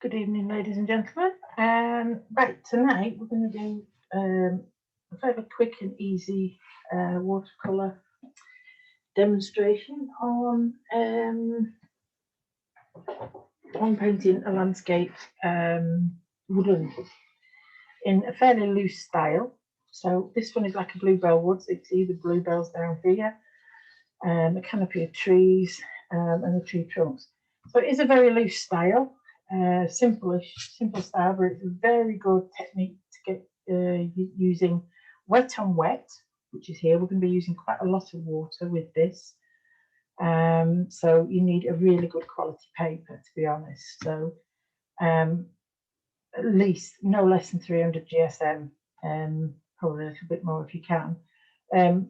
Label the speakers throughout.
Speaker 1: Good evening, ladies and gentlemen. Right, tonight we're going to do a fairly quick and easy watercolour demonstration on painting a landscape woodland in a fairly loose style. So this one is like a bluebell wood, so you can see the bluebells down here, a canopy of trees and the tree trunks. So it is a very loose style. Simple style, but it's a very good technique to get using wet on wet, which is here. We're going to be using quite a lot of water with this, so you need a really good quality paper, to be honest. So at least no less than 300 GSM, probably a little bit more if you can.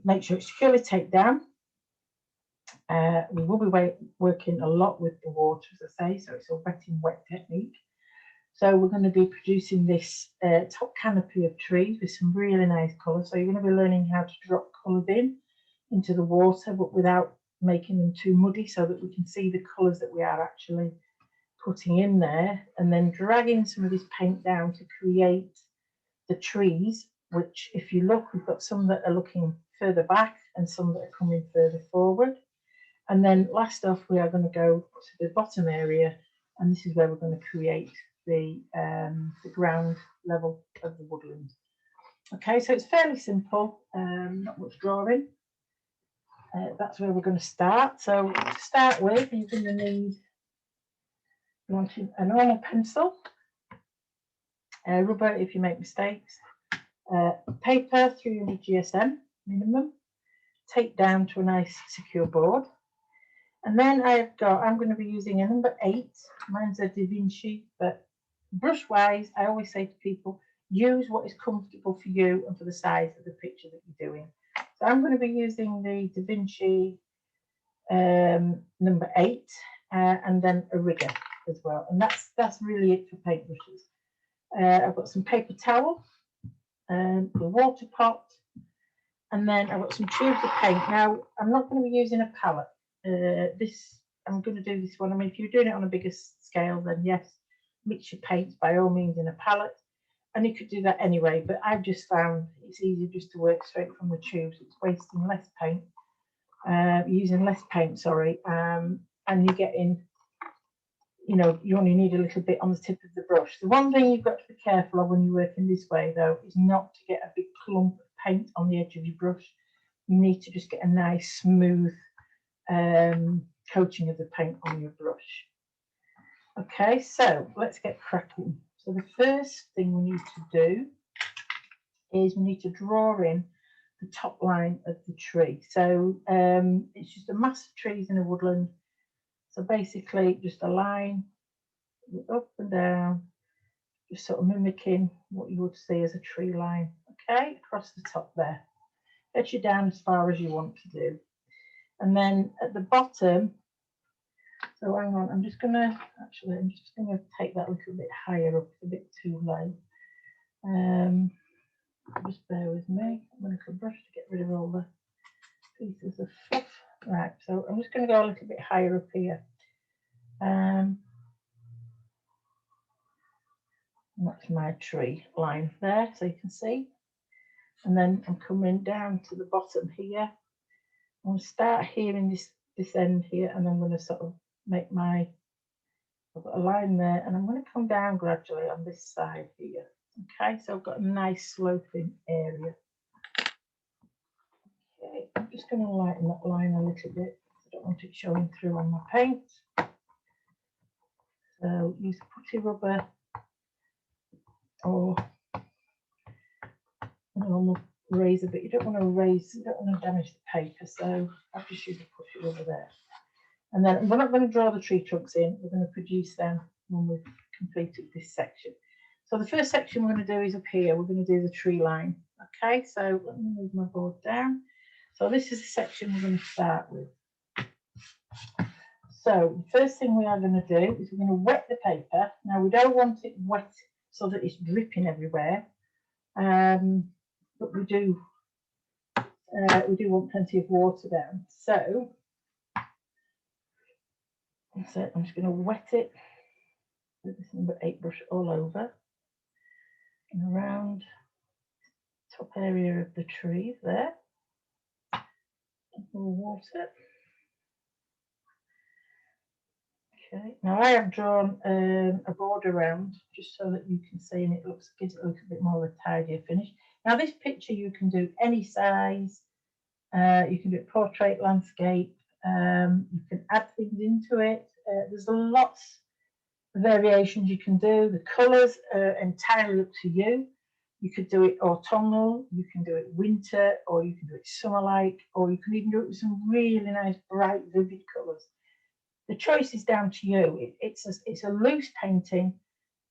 Speaker 1: Make sure it's securely taped down. We will be working a lot with the water, as I say, so it's a wet in wet technique. So we're going to be producing this top canopy of trees with some really nice colours. So you're going to be learning how to drop colours into the water, but without making them too muddy, so that we can see the colours that we are actually putting in there, and then dragging some of this paint down to create the trees, which, if you look, we've got some that are looking further back and some that are coming further forward. And then last off, we are going to go to the bottom area, and this is where we're going to create the ground level of the woodland. Okay, so it's fairly simple, not much drawing. That's where we're going to start. So to start with, you're going to need a normal pencil, rubber if you make mistakes, paper 300 GSM minimum, tape down to a nice secure board. And then I'm going to be using a number 8. Mine's a Da Vinci, but brush wise, I always say to people, use what is comfortable for you and for the size of the picture that you're doing. So I'm going to be using the Da Vinci number 8 and then a rigger as well. And that's really it for paintbrushes. I've got some paper towel, the water pot, and then I've got some tubes of paint. Now, I'm not going to be using a palette. I'm going to do this one. I mean, if you're doing it on a bigger scale, then yes, mix your paints by all means in a palette, and you could do that anyway, but I've just found it's easier just to work straight from the tubes. It's wasting less paint, using less paint, sorry, and you're getting, you only need a little bit on the tip of the brush. The one thing you've got to be careful of when you're working this way, though, is not to get a big clump of paint on the edge of your brush. You need to just get a nice smooth coating of the paint on your brush. Okay, so let's get cracking. So the first thing we need to do is we need to draw in the top line of the tree. So it's just a mass of trees in a woodland. So basically just a line up and down, just sort of mimicking what you would see as a tree line. Okay, across the top there. Get you down as far as you want to do. And then at the bottom, so hang on, I'm just going to take that a little bit higher up, a bit too low. Just bear with me. I'm going to brush to get rid of all the pieces of fluff. Right, so I'm just going to go a little bit higher up here. And that's my tree line there, so you can see. And then I'm coming down to the bottom here. I'm going to start here in this end here, and I'm going to sort of make I've got a line there, and I'm going to come down gradually on this side here. Okay, so I've got a nice sloping area. Okay, I'm just going to lighten that line a little bit. I don't want it showing through on my paint. So use putty rubber or a normal razor, but you don't want to damage the paper, so I'll just use a putty rubber there. And then we're not going to draw the tree trunks in, we're going to produce them when we've completed this section. So the first section we're going to do is up here. We're going to do the tree line. Okay, so let me move my board down. So this is the section we're going to start with. So the first thing we are going to do is we're going to wet the paper. Now we don't want it wet so that it's dripping everywhere, but we do want plenty of water down. So that's it. I'm just going to wet it with this number 8 brush all over and around the top area of the trees there. More water. Okay, now I have drawn a border around just so that you can see, and it gives it a little bit more of a tidier finish. Now this picture you can do any size. You can do it portrait, landscape. You can add things into it. There's lots of variations you can do. The colours are entirely up to you. You could do it autumnal, you can do it winter, or you can do it summer-like, or you can even do it with some really nice, bright, vivid colours. The choice is down to you. It's a loose painting.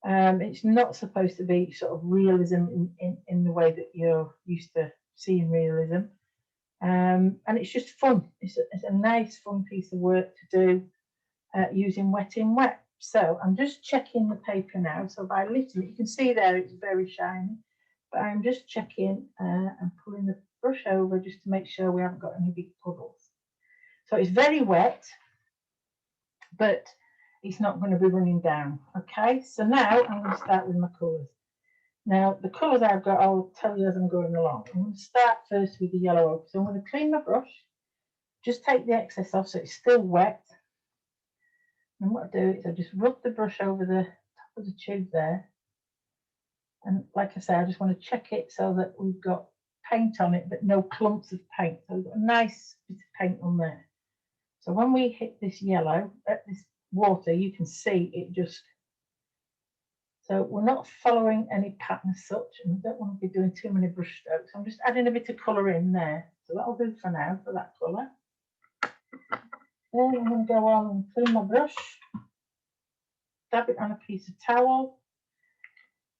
Speaker 1: It's not supposed to be sort of realism in the way that you're used to seeing realism. And it's just fun. It's a nice, fun piece of work to do using wet in wet. So I'm just checking the paper now. So by literally, you can see there it's very shiny, but I'm just checking and pulling the brush over just to make sure we haven't got any big puddles. So it's very wet, but it's not going to be running down. Okay, so now I'm going to start with my colours. Now the colours I've got, I'll tell you as I'm going along. I'm going to start first with the yellow ochre. So I'm going to clean my brush, just take the excess off so it's still wet. And what I do is I just rub the brush over the top of the tube there. And like I say, I just want to check it so that we've got paint on it, but no clumps of paint. So we've got a nice bit of paint on there. So when we hit this yellow, at this water, you can see it just, so we're not following any pattern as such, and we don't want to be doing too many brush strokes. I'm just adding a bit of colour in there. So that'll do for now, for that colour. Then I'm going to go on and clean my brush, dab it on a piece of towel,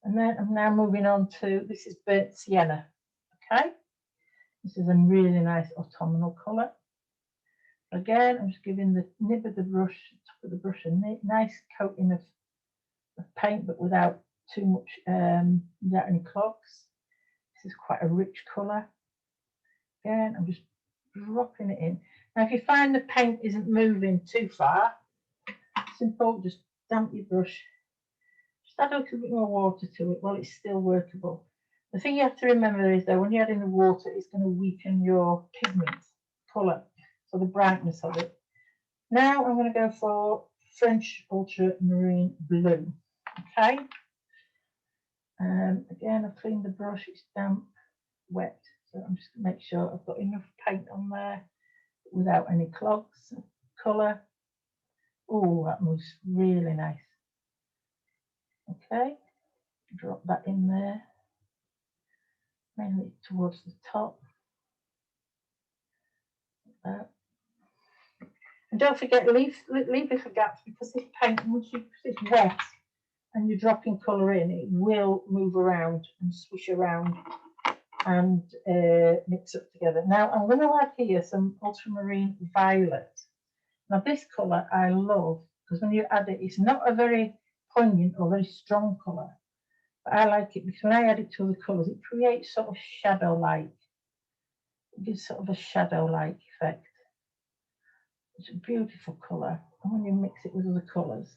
Speaker 1: and then I'm now moving on to, this is burnt sienna, okay? This is a really nice autumnal colour. Again, I'm just giving the nib of the brush, top of the brush, a nice coating of paint, but without too much, without any clogs. This is quite a rich colour. Again, I'm just dropping it in. Now, if you find the paint isn't moving too far, simple, just damp your brush. Just add a little bit more water to it while it's still workable. The thing you have to remember is that when you add in the water, it's going to weaken your pigment colour, so the brightness of it. Now I'm going to go for French ultramarine blue. Okay. Again, I've cleaned the brush. It's damp, wet. So I'm just going to make sure I've got enough paint on there without any clogs. Colour. Oh, that moves really nice. Okay. Drop that in there. Mainly towards the top. Like that. And don't forget, leave little gaps, because this paint, once it's wet and you're dropping colour in, it will move around and swish around and mix up together. Now I'm going to add here some ultramarine violet. Now this colour I love, because when you add it, it's not a very poignant or very strong colour, but I like it because when I add it to the colours, it creates sort of shadow-like. It gives sort of a shadow-like effect. It's a beautiful colour, and when you mix it with other colours,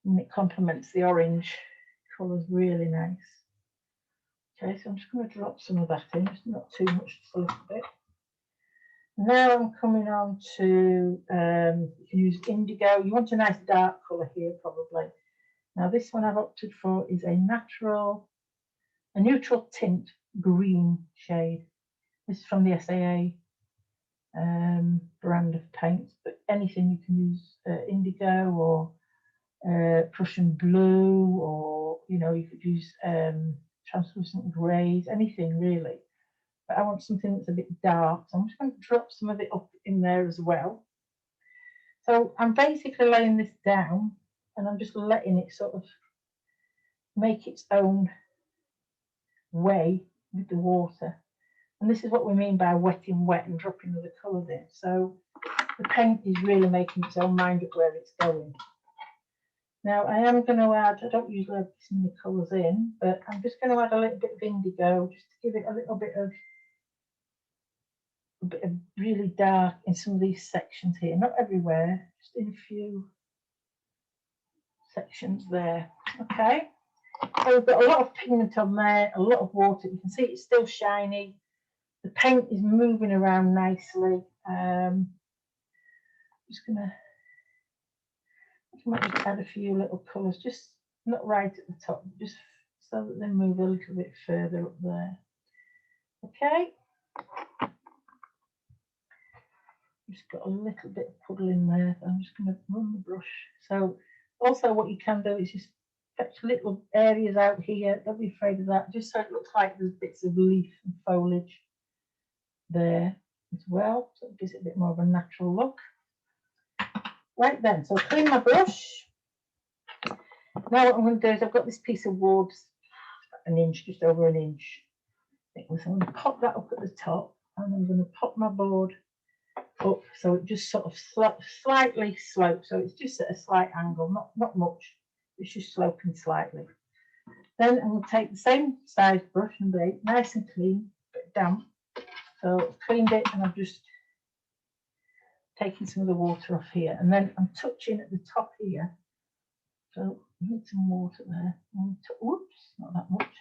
Speaker 1: and it complements the orange colours really nice. Okay, so I'm just going to drop some of that in, just not too much, just a little bit. Now I'm coming on to, you can use indigo. You want a nice dark colour here probably. Now this one I've opted for is a neutral tint green shade. This is from the SAA brand of paints, but anything you can use, indigo or Prussian blue, or you could use translucent greys, anything really. But I want something that's a bit dark, so I'm just going to drop some of it up in there as well. So I'm basically laying this down, and I'm just letting it sort of make its own way with the water. And this is what we mean by wet in wet and dropping the colours in. So the paint is really making its own mind up where it's going. Now I am going to add, I don't usually add this many colours in, but I'm just going to add a little bit of indigo just to give it a little bit of really dark in some of these sections here. Not everywhere, just in a few sections there. Okay, so we've got a lot of pigment on there, a lot of water. You can see it's still shiny. The paint is moving around nicely. Just gonna might just add a few little colours, just not right at the top, just so that they move a little bit further up there. Okay. Just got a little bit of puddle in there. So I'm just going to run the brush. So also what you can do is just fetch little areas out here. Don't be afraid of that. Just so it looks like there's bits of leaf and foliage there as well. So it gives it a bit more of a natural look. Right then, so clean my brush. Now what I'm going to do is I've got this piece of wood, an inch, just over an inch. So I'm going to pop that up at the top, and I'm going to pop my board up so it just sort of slightly slopes, so it's just at a slight angle, not much, it's just sloping slightly. Then I'm going to take the same size brush and be nice and clean, but damp. So I've cleaned it and I've just taken some of the water off here, and then I'm touching at the top here. So I need some water there. Whoops, not that much.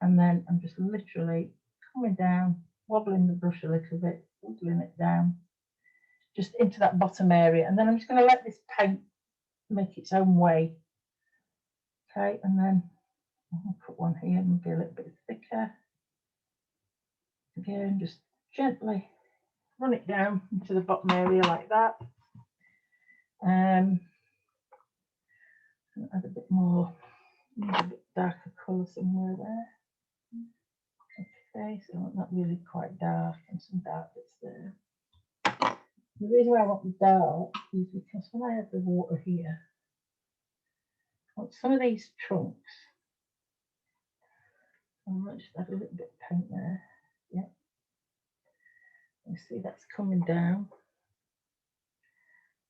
Speaker 1: And then I'm just literally coming down, wobbling the brush a little bit, wiggling it down just into that bottom area, and then I'm just going to let this paint make its own way. Okay, and then I'll put one here and be a little bit thicker. Again, just gently run it down into the bottom area like that. Add a bit more, a bit darker colour somewhere there. Okay, so I want that really quite dark and some dark bits there. The reason why I want the dark is because when I have the water here, I want some of these trunks. I might just add a little bit of paint there. Yeah. You see that's coming down.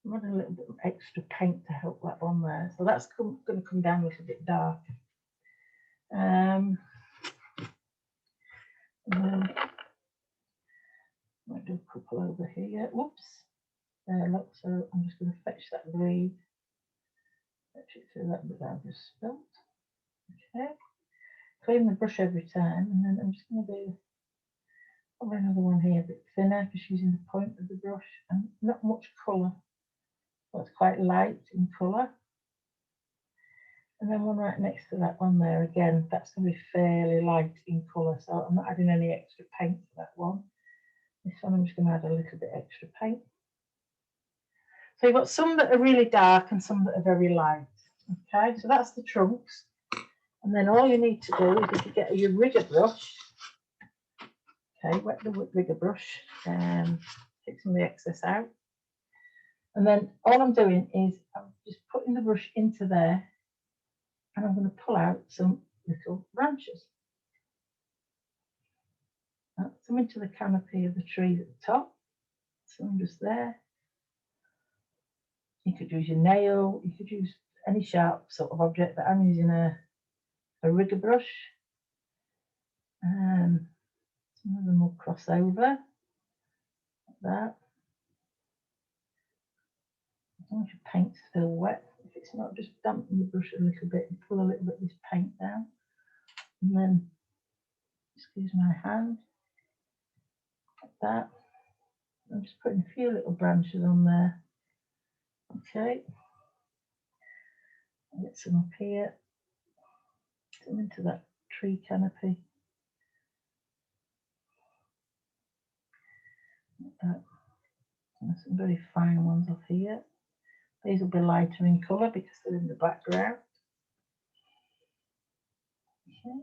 Speaker 1: I'm adding a little bit of extra paint to help that on there. So that's going to come down a little bit dark. And then I might do a couple over here. Whoops. There, look, so I'm just going to fetch that green. Fetch it through that bit that I've just spilt. Okay. Clean the brush every time, and then I'm just going to do probably another one here a bit thinner, just using the point of the brush, and not much colour. So it's quite light in colour. And then one right next to that one there again, that's going to be fairly light in colour, so I'm not adding any extra paint to that one. This one I'm just going to add a little bit extra paint. So you've got some that are really dark and some that are very light. Okay, so that's the trunks. And then all you need to do is if you get your rigger brush, okay, wet the rigger brush, take some of the excess out. And then all I'm doing is I'm just putting the brush into there, and I'm going to pull out some little branches. Some into the canopy of the trees at the top, some just there. You could use your nail, you could use any sharp sort of object, but I'm using a rigger brush. Some of them will cross over like that. As long as your paint's still wet, if it's not, just dampen the brush a little bit and pull a little bit of this paint down. And then, excuse my hand, like that. I'm just putting a few little branches on there. Okay. I'll get some up here, some into that tree canopy. Like that. And some very fine ones up here. These will be lighter in colour because they're in the background. Okay.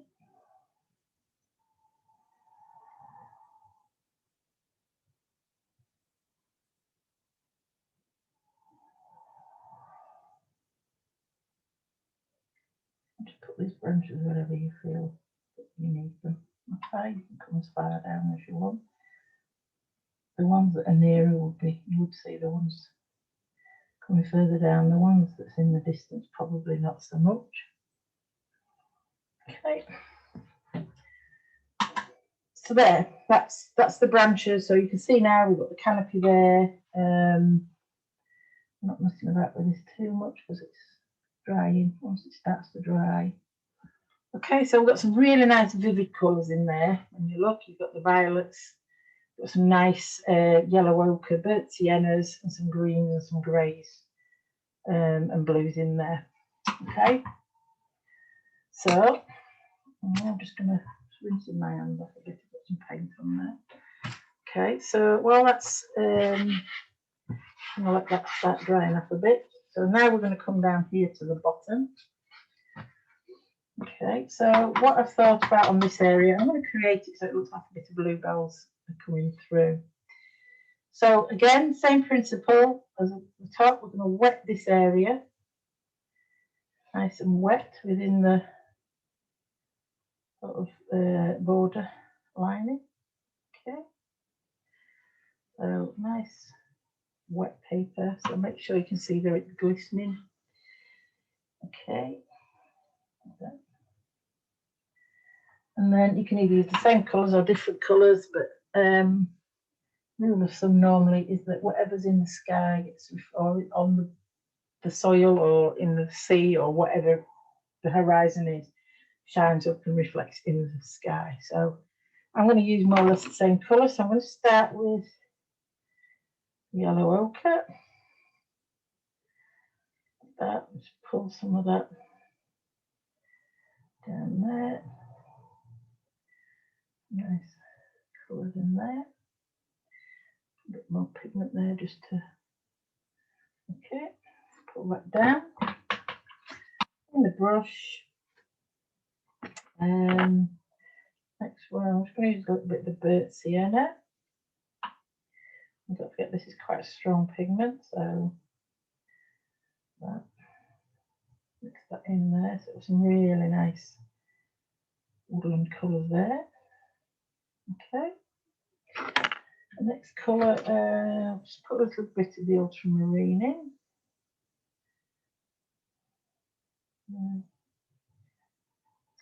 Speaker 1: Just put these branches wherever you feel that you need them. Okay, you can come as far down as you want. The ones that are nearer would be, you would see the ones coming further down. The ones that's in the distance, probably not so much. Okay. So there, that's the branches. So you can see now we've got the canopy there. Not messing about with this too much because it's drying once it starts to dry. Okay, so we've got some really nice vivid colours in there. When you look, you've got the violets, got some nice yellow ochre, burnt siennas, and some greens and some greys and blues in there. Okay, so I'm just going to rinse my hand off a bit, put some paint on there. Okay, so while that's I'm going to let that start drying up a bit. So now we're going to come down here to the bottom. Okay, so what I've thought about on this area, I'm going to create it so it looks like a bit of bluebells are coming through. So again, same principle as the top, we're going to wet this area. Nice and wet within the sort of border lining. Okay, so nice wet paper, so make sure you can see that it's glistening. Okay, and then you can either use the same colours or different colours, but rule of thumb normally is that whatever's in the sky gets, or on the soil or in the sea or whatever the horizon is, shines up and reflects in the sky. So I'm going to use more or less the same colour. So I'm going to start with yellow ochre. Just pull some of that down there. Nice colours in there. A bit more pigment there just to, okay, pull that down. In the brush. Next one, I'm just going to use a little bit of the burnt sienna. And don't forget this is quite a strong pigment, so that, mix that in there. So some really nice woodland colours there. Okay. The next colour, I'll just put a little bit of the ultramarine in.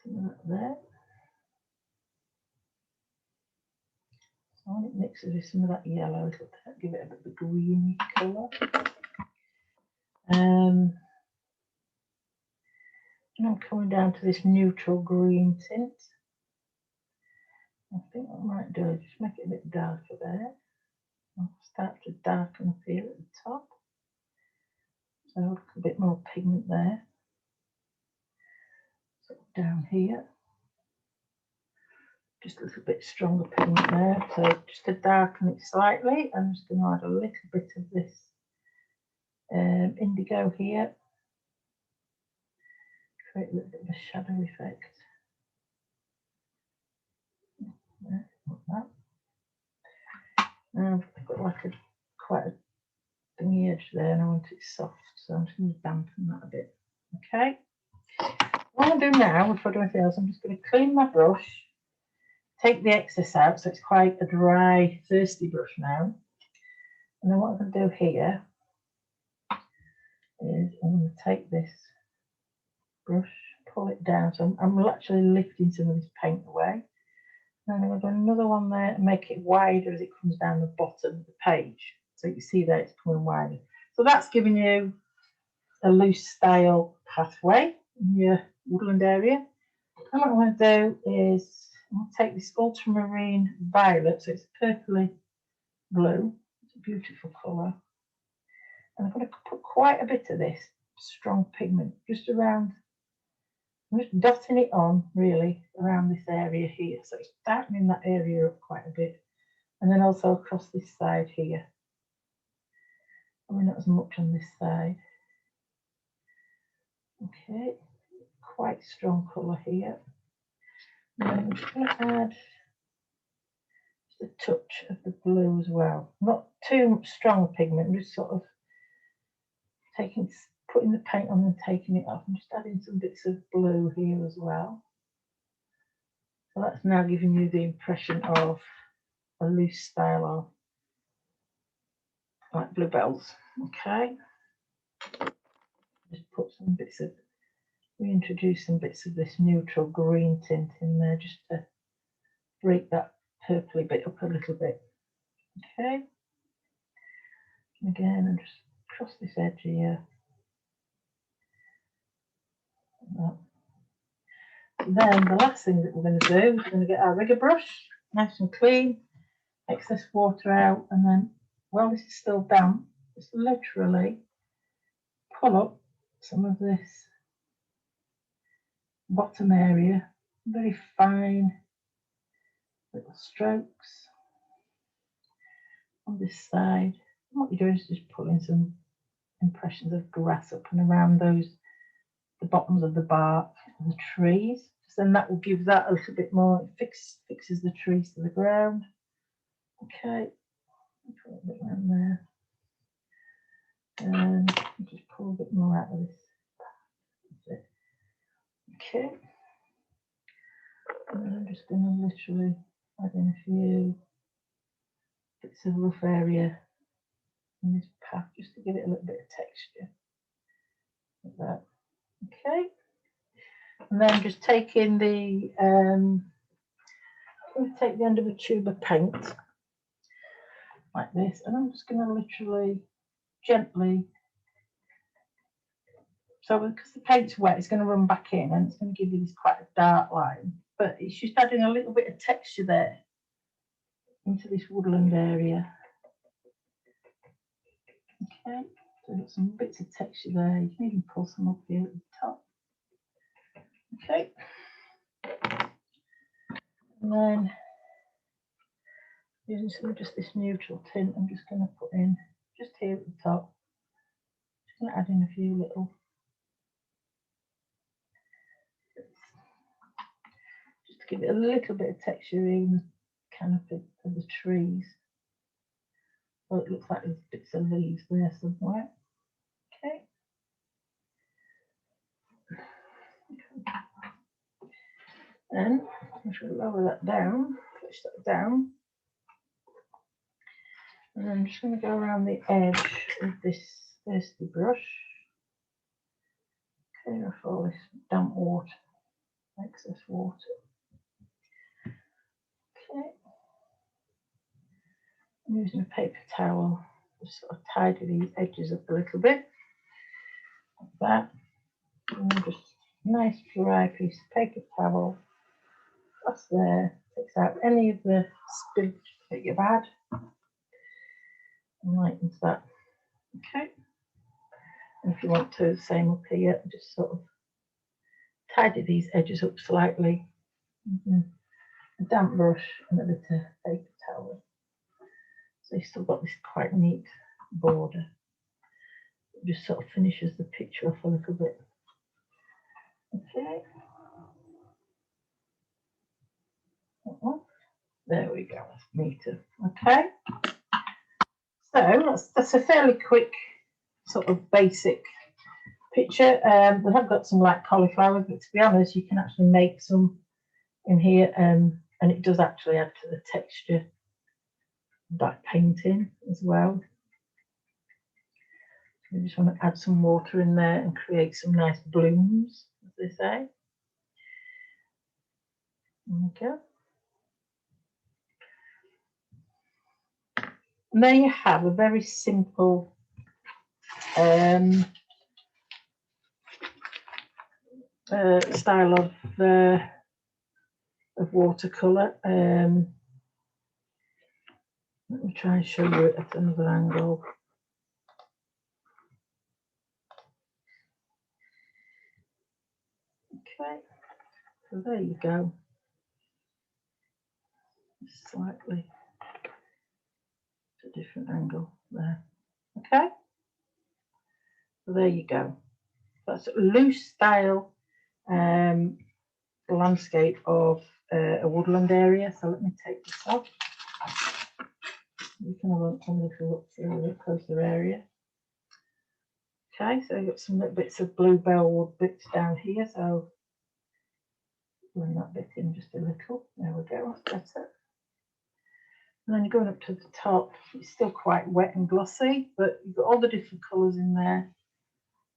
Speaker 1: Some of that there. So when it mixes with some of that yellow, it'll give it a bit of a greeny colour. And I'm coming down to this neutral green tint. I think what I might do is just make it a bit darker there. I'll start to darken up here at the top. So a bit more pigment there. So down here. Just a little bit stronger pigment there. So just to darken it slightly, I'm just going to add a little bit of this indigo here. Create a little bit of a shadow effect. There, like that. Now I've got like quite a thingy edge there and I want it soft, so I'm just going to dampen that a bit. Okay. What I'll do now, before I do anything else, I'm just going to clean my brush, take the excess out, so it's quite a dry, thirsty brush now. And then what I'm going to do here is I'm going to take this brush, pull it down, so I'm actually lifting some of this paint away. And I'm going to do another one there and make it wider as it comes down the bottom of the page. So you can see there it's coming wider. So that's giving you a loose style pathway in your woodland area. And what I'm going to do is I'm going to take this ultramarine violet, so it's purpley blue. It's a beautiful colour. And I'm going to put quite a bit of this strong pigment just around. I'm just dotting it on really around this area here. So it's darkening that area up quite a bit. And then also across this side here. I mean, not as much on this side. Okay, quite strong colour here. And then I'm just going to add just a touch of the blue as well. Not too strong pigment, just sort of putting the paint on and taking it off. I'm just adding some bits of blue here as well. So that's now giving you the impression of a loose style of like bluebells. Okay. Just put some bits of, reintroduce some bits of this neutral green tint in there just to break that purpley bit up a little bit. Okay. Again, I'm just across this edge here. Then the last thing that we're going to do is we're going to get our rigger brush nice and clean, excess water out, and then while this is still damp, just literally pull up some of this bottom area, very fine little strokes on this side. And what you're doing is just pulling some impressions of grass up and around the bottoms of the bark and the trees. So then that will give that a little bit more, it fixes the trees to the ground. Okay, put a bit around there. And just pull a bit more out of this. That's it. Okay. And I'm just going to literally add in a few bits of rough area in this path just to give it a little bit of texture. Like that. Okay. And then just taking the I'm going to take the end of a tube of paint like this, and I'm just going to literally gently, so because the paint's wet, it's going to run back in and it's going to give you this quite a dark line, but it's just adding a little bit of texture there into this woodland area. Okay, so I've got some bits of texture there. You can even pull some up here at the top. Okay, and then using some of just this neutral tint, I'm just going to put in just here at the top. Just going to add in a few little bits, just to give it a little bit of texture in the canopy of the trees. So it looks like there's bits of leaves there somewhere. Okay. Then I shall lower that down, push that down. And I'm just going to go around the edge of this thirsty brush, clear off all this damp water, excess water. Okay. I'm using a paper towel to sort of tidy these edges up a little bit, like that. And just a nice dry piece of paper towel across there, takes out any of the spillage that you've had. And lightens that. Okay, and if you want to, the same up here, just sort of tidy these edges up slightly. A damp brush and a bit of paper towel. So you've still got this quite neat border. It just sort of finishes the picture off a little bit. Okay. There we go, that's neater. Okay. So that's a fairly quick sort of basic picture. We have got some like cauliflower, but to be honest, you can actually make some in here, and it does actually add to the texture of that painting as well. We just want to add some water in there and create some nice blooms, as they say. There we go. And there you have a very simple style of watercolour. Let me try and show you it at another angle. Okay, so there you go. Slightly a different angle there. Okay, so there you go. That's a loose style landscape of a woodland area. So let me take this off. You can have a little look through a closer area. Okay, so you've got some little bits of bluebell wood bits down here. So bring that bit in just a little. There we go, that's better. And then you're going up to the top. It's still quite wet and glossy, but you've got all the different colours in there.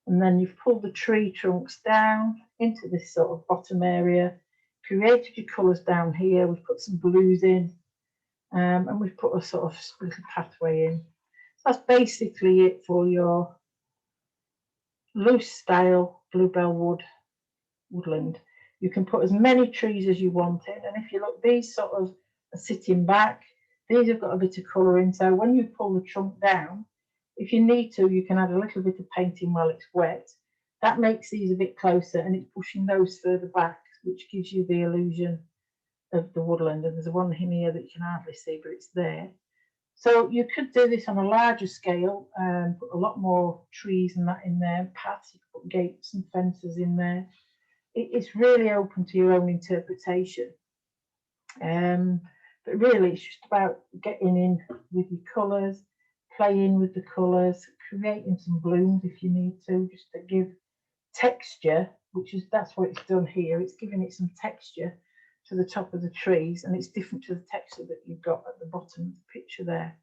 Speaker 1: And then you've pulled the tree trunks down into this sort of bottom area, created your colours down here. We've put some blues in, and we've put a sort of little pathway in. That's basically it for your loose style bluebell woodland. You can put as many trees as you wanted, and if you look, these sort of are sitting back. These have got a bit of colour in, so when you pull the trunk down, if you need to, you can add a little bit of painting while it's wet. That makes these a bit closer, and it's pushing those further back, which gives you the illusion of the woodland. And there's one in here that you can hardly see, but it's there. So you could do this on a larger scale and put a lot more trees and that in there, paths, you could put gates and fences in there. It's really open to your own interpretation. But really it's just about getting in with your colours, playing with the colours, creating some blooms if you need to, just to give texture, that's what it's done here. It's giving it some texture to the top of the trees, and it's different to the texture that you've got at the bottom of the picture there.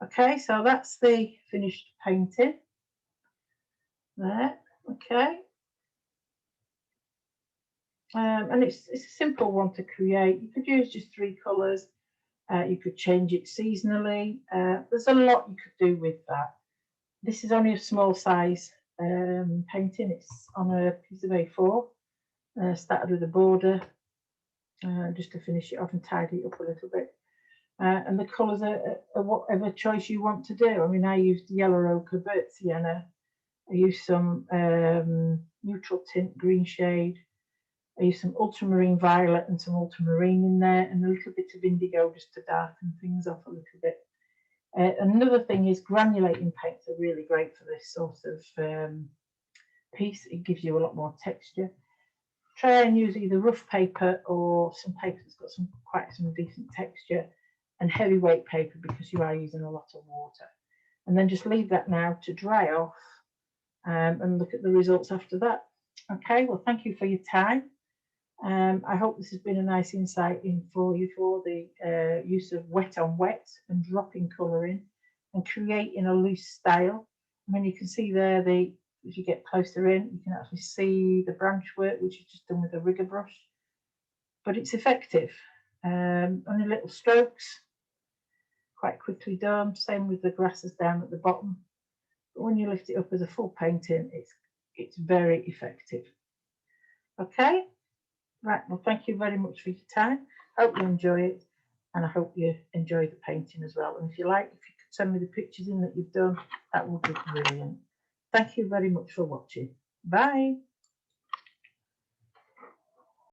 Speaker 1: Okay, so that's the finished painting there. Okay, and it's a simple one to create. You could use just 3 colours. You could change it seasonally. There's a lot you could do with that. This is only a small size painting. It's on a piece of A4. Started with a border just to finish it off and tidy it up a little bit. And the colours are whatever choice you want to do. I mean, I used yellow ochre, burnt sienna. I used some neutral tint green shade. I used some ultramarine violet and some ultramarine in there, and a little bit of indigo just to darken things off a little bit. Another thing is granulating paints are really great for this sort of piece. It gives you a lot more texture. Try and use either rough paper or some paper that's got quite some decent texture, and heavyweight paper because you are using a lot of water. And then just leave that now to dry off and look at the results after that. Okay, well, thank you for your time. I hope this has been a nice insight in for you for the use of wet on wet and dropping colour in and creating a loose style. I mean, you can see there, if you get closer in, you can actually see the branch work, which is just done with a rigger brush. But it's effective. Only little strokes, quite quickly done. Same with the grasses down at the bottom. But when you lift it up as a full painting, it's very effective. Okay. Right, well, thank you very much for your time. Hope you enjoy it, and I hope you enjoy the painting as well. And if you like, if you could send me the pictures in that you've done, that would be brilliant. Thank you very much for watching. Bye.